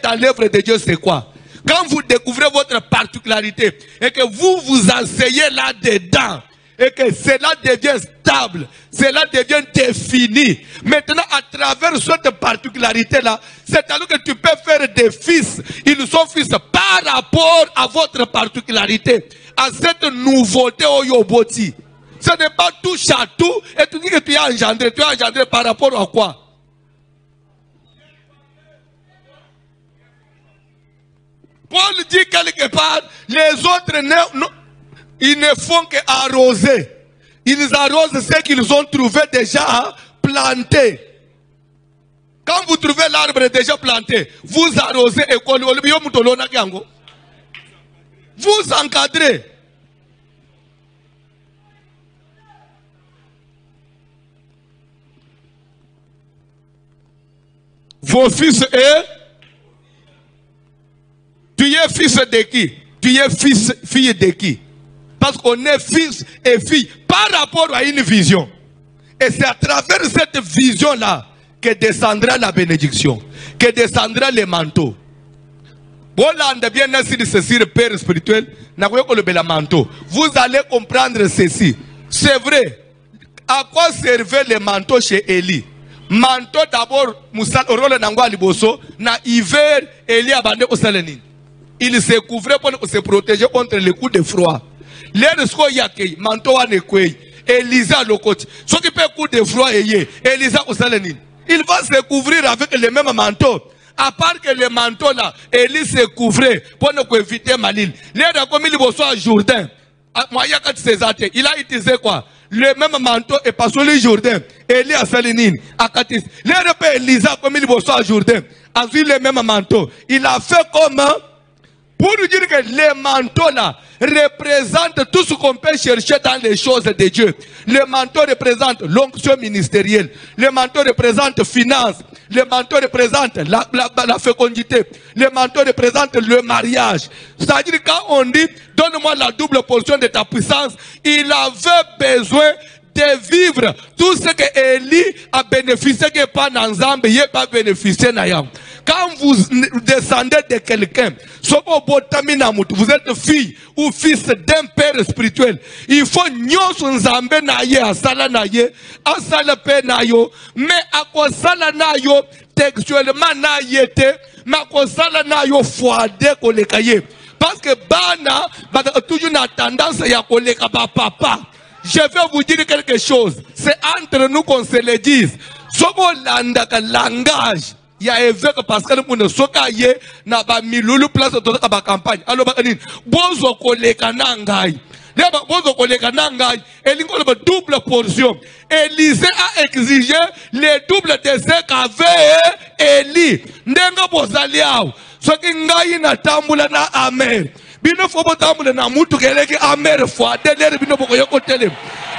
dans l'œuvre de Dieu, c'est quoi? Quand vous découvrez votre particularité et que vous enseignez là-dedans, et que cela devient stable, cela devient défini. Maintenant, à travers cette particularité-là, c'est alors que tu peux faire des fils. Ils sont fils par rapport à votre particularité, à cette nouveauté au Yoboti. Ce n'est pas touche à tout, et tu dis que tu es engendré par rapport à quoi? Paul dit quelque part, les autres ils ne font qu'arroser. Ils arrosent ce qu'ils ont trouvé déjà planté. Quand vous trouvez l'arbre déjà planté, vous arrosez et vous encadrez. Vos fils et tu es fils de qui? Tu es fille de qui? Parce qu'on est fils et fille par rapport à une vision. Et c'est à travers cette vision-là que descendra la bénédiction, que descendra le manteau. Vous allez comprendre ceci. C'est vrai. À quoi servait le manteau chez Élie? Manteau d'abord, na hiver, Élie abandonné au Salénine. Il se couvrait pour se protéger contre les coups de froid. L'ersko yake, manteau ane kwei, Elisa le côté. Ce qui peut coup de froid Elisa au Salénine. Il va se couvrir avec le même manteau. À part que le manteau là, Élie se couvrait pour ne éviter Malil. L'air comme il reçoit Jourdain. Il a utilisé quoi? Le même manteau et pas sur le Jourdain. Élie a Salinine, à Katis. Les repères Elisa, comme il bosse à Jourdain, a vu le même manteau. Il a fait comment? Pour nous dire que les manteaux là représentent tout ce qu'on peut chercher dans les choses de Dieu. Le manteau représente l'onction ministérielle. Le manteau représente finance. Le manteau représente la fécondité. Le manteau représente le mariage. C'est-à-dire quand on dit donne-moi la double portion de ta puissance, il avait besoin de vivre tout ce que Élie a bénéficié que pas dans Zambie, il n'a pas bénéficié n'ayant. Quand vous descendez de quelqu'un, vous êtes fille ou fils d'un père spirituel, il faut nyonso nzambe naye asala naye, asala pe nayo, mais akosala nayo textuellement naye te, mais akosala nayo foade kolekaye. Parce que bana, toujours na tendance ya koleka ba papa. Je vais vous dire quelque chose. C'est entre nous qu'on se le dise. Sobo landaka langage. Il y a évêque Pascal Moune Sokaye na ba milulu place de ba campagne. Alors ba nini bozo koleka nangai. Leba bozo koleka nangai. Elingo le double portion. Élisée a exigé les doubles de ce qu'avait Élie. Ndenga bozaliao. Soki ngai na tambula na amen. Bino fobo tambule na mutu keleki amer fois delere bino boko yoko tele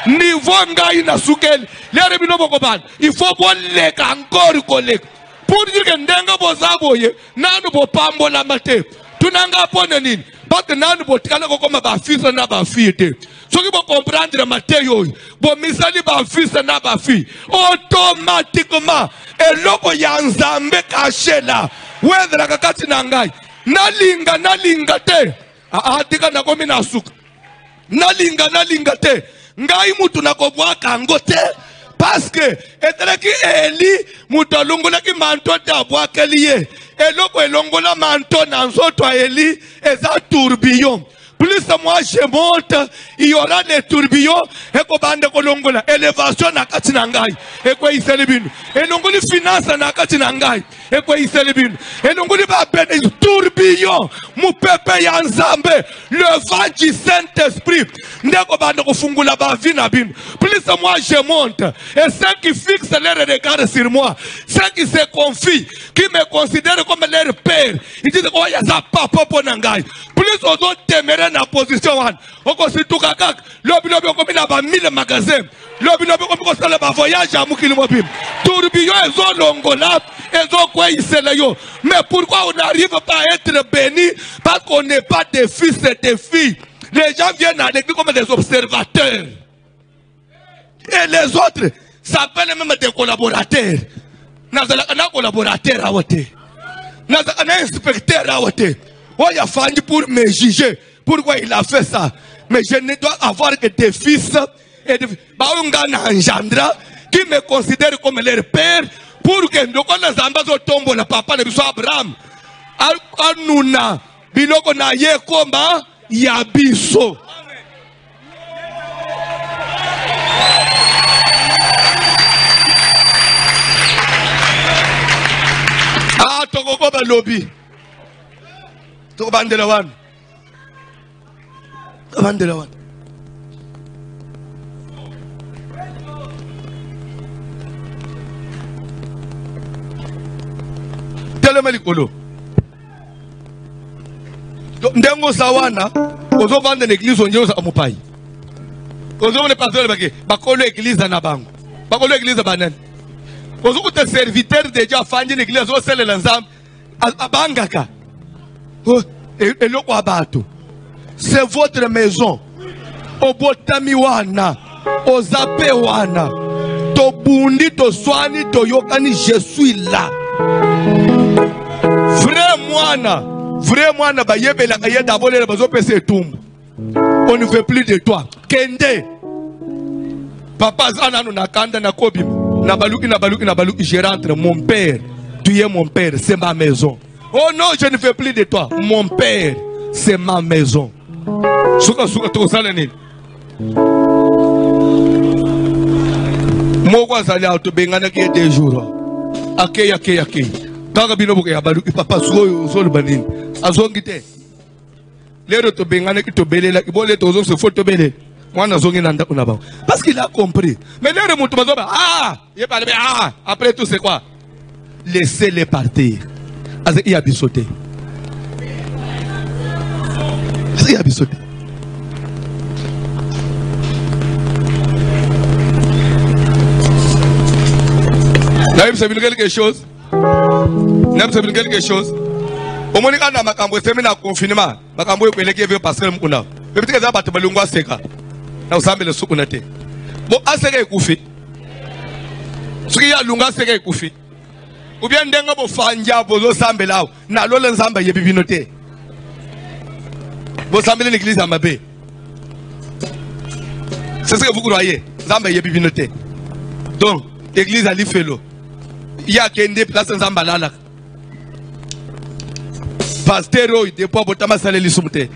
niveau ngai na sukeli lere bino boko ban il faut boleka encore koleka pour dire que ndenga bozaboye nanu bo pambola mate tunanga pone nini parce que nanu bo tikala ko koma ba fils na ba fille soki bo comprendre mate yo bo misali ba fils na ba fille automatiquement eloko ya nzambe kashela wendra kakati na ngai nalinga te atika na komi na suka nalinga te ngai mutu na kobwaka ngo te parce que eteleki Eli mutu alongolaki manto te abwakeli ye eloko elongola manto na nzoto ya Eli eza tourbillon. Plus moi je monte, il y aura des tourbillons et qu'on bande kolongola élévation na kati na ngai et quoi iselibinu et longoli finance na kati na ngai et quoi iselibinu et longoli ba bene tourbillon mu pepe ya nzambe le vent du Saint-Esprit ndeko bande kufungula ba vie na binu. Plus moi je monte et ceux qui fixent leur regard sur moi, ceux qui se confient, qui me considèrent comme leur père, ils disent oh ya za papa pona ngai. Plus aux autres téméraires na position one oko situka kak lobi okomi na ba 1000 magasins lobi okomi ko sala ba voyage à mukili mobile tourbillon ezo longola ezo kwa isela yo. Mais pourquoi on n'arrive pas à être béni? Parce qu'on n'est pas des fils et des filles. Les gens viennent à l'église comme des observateurs et les autres s'appellent même des collaborateurs. Na collaborateur awote na inspecteur awote. Oh, il a fallu pour me juger. Pourquoi il a fait ça? Mais je ne dois avoir que des fils et des engendra qui me considèrent comme leur père. Pour que nous connaissions tombe le papa de Abraham. Anuna biloko na ye komba yabiso. Ah, toko koba lobby. To bandela wan. Bandela wan. Telemali kolo. Ndengo sawana, ozo bande l'église onyo sa amupai. Ozo ne pasteur bake, bakolo église na bango. Bakolo église banen. Ozo te serviteur de Dieu afandi l'église ozo sele lanzam abangaka. C'est votre maison. Obotamiwana, Ozapewana, Tobundi, Toswani, Toyokani, je suis là. Vrai moine, Bayebe, la Gaïa d'abord, les bateaux PC tombe. On ne veut plus de toi. Kende. Papa Zana, Nakanda, Nakobim, Nabaluki, je rentre, mon père. Tu es mon père, c'est ma maison. Oh non, je ne fais plus de toi. Mon père, c'est ma maison. Souka to salani. Moko sali auto bengana ke 2 jours. Ake. Kaka bino boke abalu papa so banini. Azongite. lero to bengane ki to belela ibole to zo se photo bele mwana zongi nanda kuna ba parce qu'il a compris mais lero mutu bazoba il parle après tout c'est quoi laissez-les partir as il a bisoté il a bisoté Naïm c'est quelque chose Naïm c'est quelque chose au moins quand on a makambo semina confinement makambo yopeleke vyo pascal mkuna peut-être que ça batu balungwa seka na usambe le suku nate bon aseka ekufi suki ya lunga seka ekufi ou bien ndenga bo fanja bozo sambe lao na lole nzamba yebibino te bo sambe l'église à Mabé c'est ce que vous croyez nzamba yebibino te donc église à l'ifelo il y a kende place nzamba lala Pasteur, il dépend botama saleli sumte.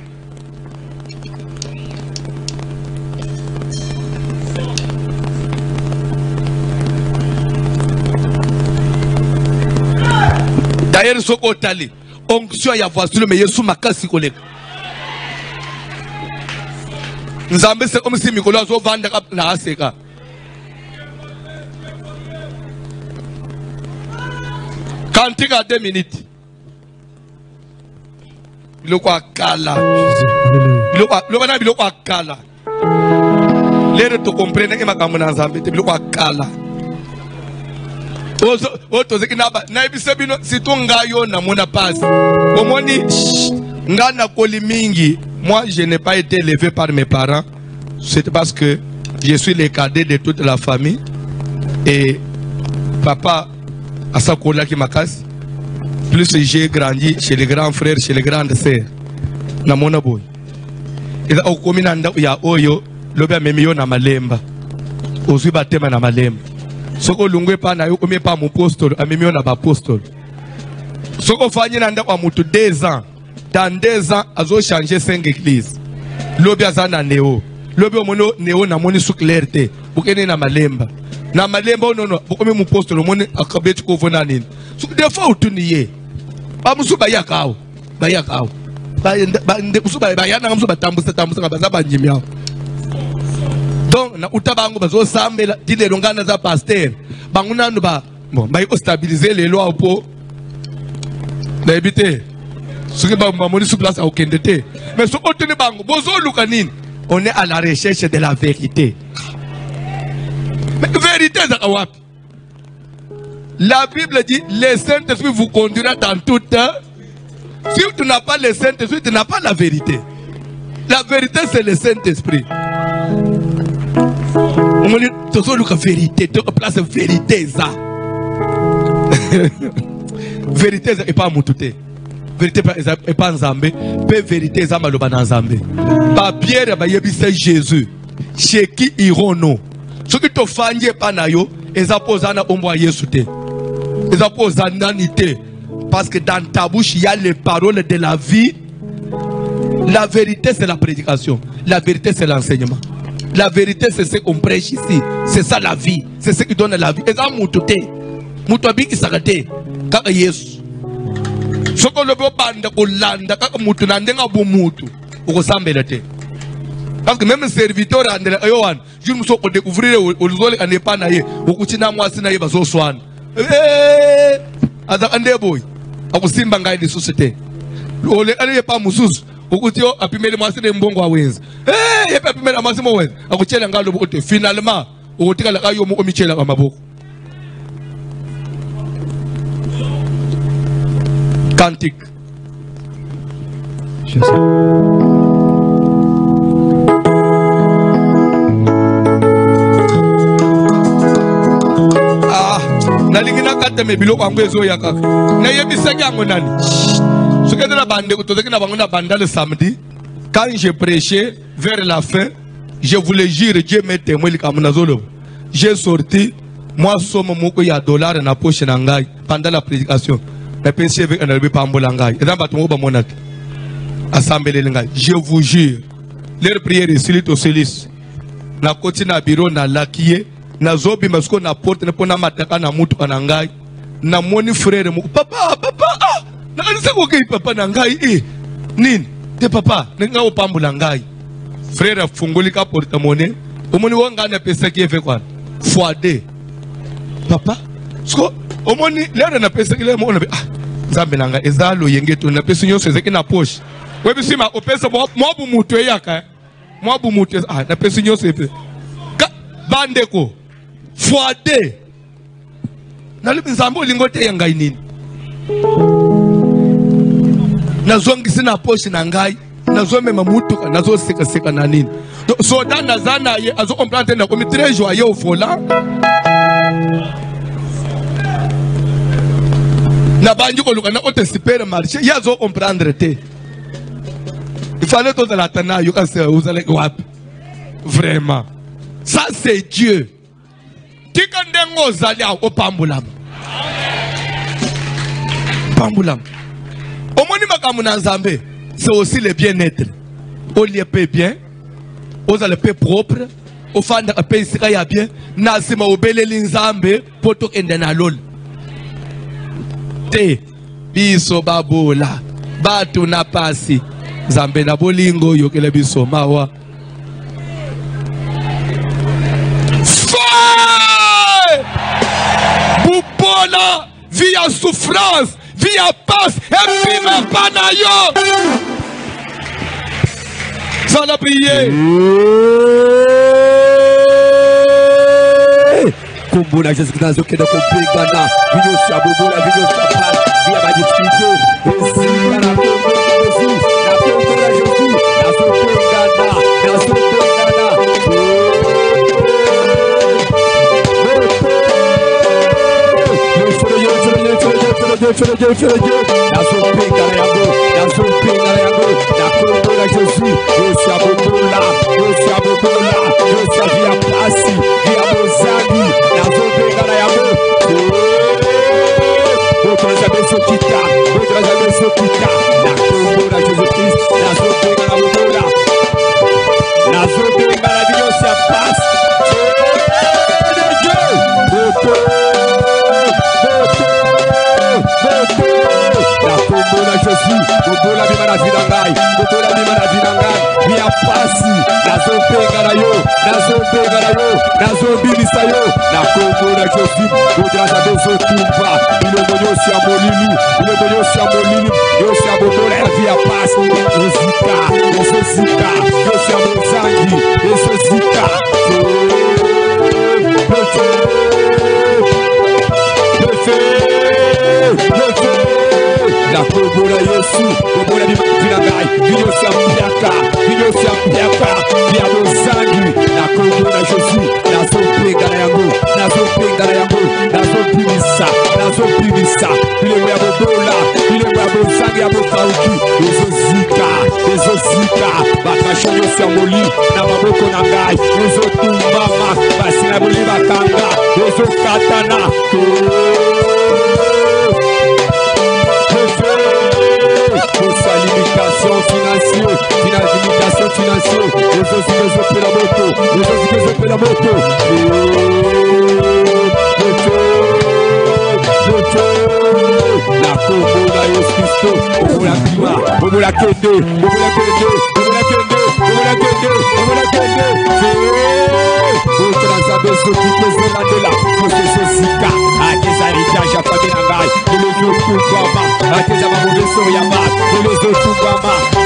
D'ailleurs, ce qu'on a dit, onction ya voiture mais yesu makasi koleka. Nzambe c'est comme si mikolo azo vanda na aseka. Cantique à 2 minutes. Biloko akala biloko akala lero to comprendre que makambo na Nzambe te biloko akala ozo zeki naba na ibise bino sitonga yo na mona passe omoni ngana koli mingi. Moi je n'ai pas été élevé par mes parents, c'est parce que je suis le cadet de toute la famille et papa asakola ki makasi. Plus j'ai grandi chez les grands frères, chez les grandes sœurs. Na mona boy. Eza okomina nda ya oyo lobe amemiyo na malemba. Ozwi batema na malemba. Soko lungwe pa na yo komie pa mu apostole, amemiyo na ba apostole. Soko fanyi na nda kwa mutu 2 ans. Dans 2 ans azo changer 5 églises. Lobe azana neo. Lobe omono neo na moni sou clarté. Bukene na malemba. Na malemba ono bokomi mu apostole moni akabeti ko vona nini. So des fois utuniye. Ba musu bayakao. Bayakao. Ba nde musu bayana musu batambusa ngabaza banjimya. Donc na utabango bazo sambela dilelo ngana za pasteur. Banguna no ba bon ba stabiliser les lois po. Na ebite. Ce qui va me sur place à aucun détail. Mais ce qu'on tenait bango, bozo lukanine. On est à la recherche de la vérité. Mais vérité, la Bible dit, le Saint-Esprit vous conduira dans tout temps. Si tu n'as pas le Saint-Esprit, tu n'as pas la vérité. La vérité, c'est le Saint-Esprit. On dit, tu as la vérité, tu as place vérité, ça. Vérité, c'est pas mon touté. Vérité est pas Nzambe, peu vérité est Zamaloba Nzambe. Par Pierre, c'est Jésus. Chez qui irons-nous? Ce qui te fait pas nayo, ils apposent na ombo Yesu te. Ils apposent nanité. Parce que dans ta bouche, il y a les paroles de la vie. La vérité, c'est la prédication. La vérité, c'est l'enseignement. La vérité, c'est ce qu'on prêche ici. C'est ça la vie. C'est ce qui donne la vie. Et ça, moutouté. Moutouabi qui s'arrête. Car Yesu. Ce qu'on le veut banda kolanda kaka mutu na ndenga bo mutu ukosambela te parce que même serviteur andela yohan je me suis découvrir oluzole anepa na ye ukuchina mwasi na ye bazoswana aza ande boy akusimba ngai de société ole ale pa mususu ukuti yo apimele mwasi de mbongo awenza yepa apimele mwasi mo wenza akuchela ngalo bote finalement ukutikala kayo mu omichela amaboko. Cantique. Je sais. Nalingina kate me biloko yango ezo ya kaka. Na yebisaki yango nani. Soki na bande utozaki na bango na banda le samedi. Quand je prêchais vers la fin, je voulais jurer Dieu m'est témoin likamuna. J'ai sorti moi somme moko ya dollar na poche na ngai pendant la prédication. Je vous jure, leur prière est sur au célis. Na koti na bureau na lakiye, na zobi masko na porte na pona mataka na mutu anangai. Na moni frère mo papa na alisa ko ke papa na ngai nin te papa nenga opambula ngai frère afungoli ka porte-monnaie omoni wanga na pesa ki efe kwa x2 papa sko omoni lero na pesa kile mo na nzambe nanga ezalo yengeto na pesa nyonso ezeki na poche webisima opesa mwabu mutu eyaka mwabu mutu na pesa nyonso epe bandeko x2 nalibi nzambe olingo te yangai nini nazongisi na poche na ngai nazomema mutuka nazoseka na nini soda nazana ye azo comprendre na komi très joyeux au volant na banji ko luka na ote supermarché yazo comprendre te il fallait tout la tana yo ka se uzale wapi vraiment ça c'est Dieu tika ndengo zali au pambulam pambulam omoni makamu na nzambe c'est aussi le bien-être au lieu paix bien aux le paix propre au fan de paix sika ya bien na sima obeleli nzambe poto ende na lol te biso babola batu na pasi nzambe na bolingo yokele biso mawa bubola via souffrance via passe et puis même pas na yo ça l'a prié Kumbula Jésus Christ qui est compagna vidéo sur Bobola vidéo sur place via ma difficulté aussi la Jésus la Akeza maboveso ya ma,